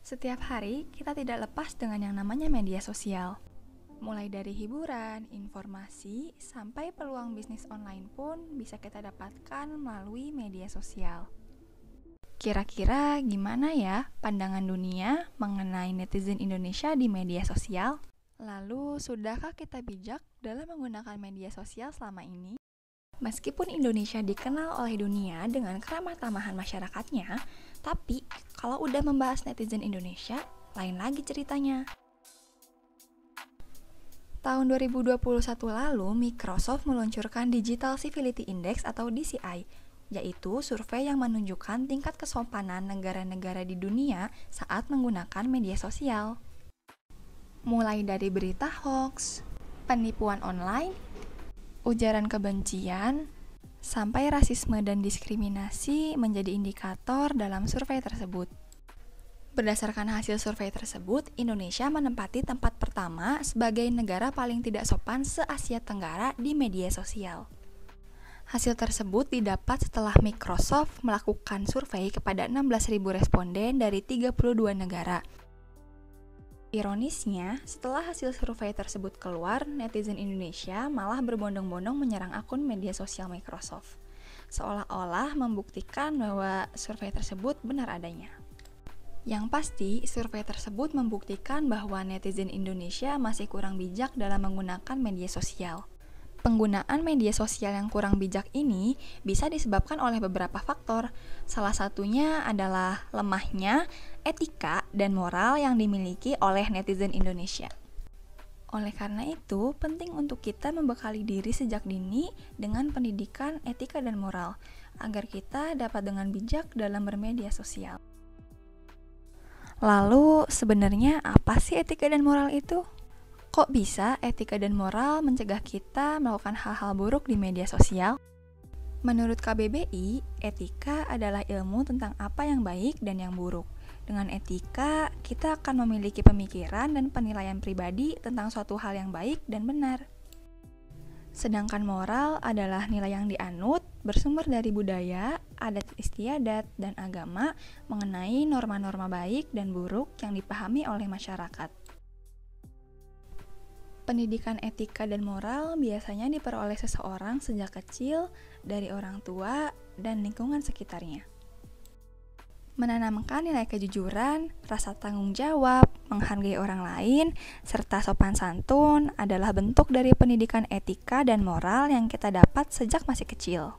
Setiap hari, kita tidak lepas dengan yang namanya media sosial. Mulai dari hiburan, informasi, sampai peluang bisnis online pun bisa kita dapatkan melalui media sosial. Kira-kira gimana ya pandangan dunia mengenai netizen Indonesia di media sosial? Lalu, sudahkah kita bijak dalam menggunakan media sosial selama ini? Meskipun Indonesia dikenal oleh dunia dengan keramah tamahan masyarakatnya, tapi kalau udah membahas netizen Indonesia, lain lagi ceritanya. Tahun 2021 lalu, Microsoft meluncurkan Digital Civility Index atau DCI, yaitu survei yang menunjukkan tingkat kesopanan negara-negara di dunia saat menggunakan media sosial. Mulai dari berita hoax, penipuan online, ujaran kebencian, sampai rasisme dan diskriminasi menjadi indikator dalam survei tersebut. Berdasarkan hasil survei tersebut, Indonesia menempati tempat pertama sebagai negara paling tidak sopan se-Asia Tenggara di media sosial. Hasil tersebut didapat setelah Microsoft melakukan survei kepada 16.000 responden dari 32 negara. Ironisnya, setelah hasil survei tersebut keluar, netizen Indonesia malah berbondong-bondong menyerang akun media sosial Microsoft, seolah-olah membuktikan bahwa survei tersebut benar adanya. Yang pasti, survei tersebut membuktikan bahwa netizen Indonesia masih kurang bijak dalam menggunakan media sosial. Penggunaan media sosial yang kurang bijak ini bisa disebabkan oleh beberapa faktor. Salah satunya adalah lemahnya etika dan moral yang dimiliki oleh netizen Indonesia. Oleh karena itu, penting untuk kita membekali diri sejak dini dengan pendidikan etika dan moral, agar kita dapat dengan bijak dalam bermedia sosial. Lalu, sebenarnya apa sih etika dan moral itu? Kok bisa etika dan moral mencegah kita melakukan hal-hal buruk di media sosial? Menurut KBBI, etika adalah ilmu tentang apa yang baik dan yang buruk. Dengan etika, kita akan memiliki pemikiran dan penilaian pribadi tentang suatu hal yang baik dan benar. Sedangkan moral adalah nilai yang dianut, bersumber dari budaya, adat istiadat, dan agama mengenai norma-norma baik dan buruk yang dipahami oleh masyarakat. Pendidikan etika dan moral biasanya diperoleh seseorang sejak kecil dari orang tua dan lingkungan sekitarnya. Menanamkan nilai kejujuran, rasa tanggung jawab, menghargai orang lain, serta sopan santun adalah bentuk dari pendidikan etika dan moral yang kita dapat sejak masih kecil.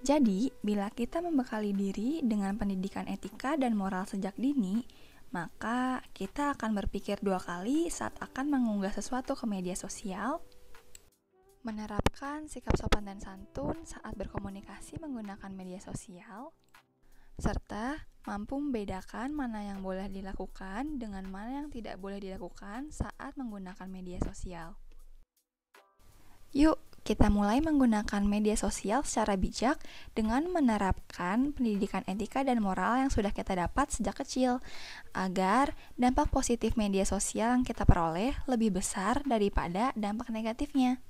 Jadi, bila kita membekali diri dengan pendidikan etika dan moral sejak dini, maka kita akan berpikir dua kali saat akan mengunggah sesuatu ke media sosial, menerapkan sikap sopan dan santun saat berkomunikasi menggunakan media sosial, serta mampu membedakan mana yang boleh dilakukan dengan mana yang tidak boleh dilakukan saat menggunakan media sosial. Yuk, kita mulai menggunakan media sosial secara bijak dengan menerapkan pendidikan etika dan moral yang sudah kita dapat sejak kecil, agar dampak positif media sosial yang kita peroleh lebih besar daripada dampak negatifnya.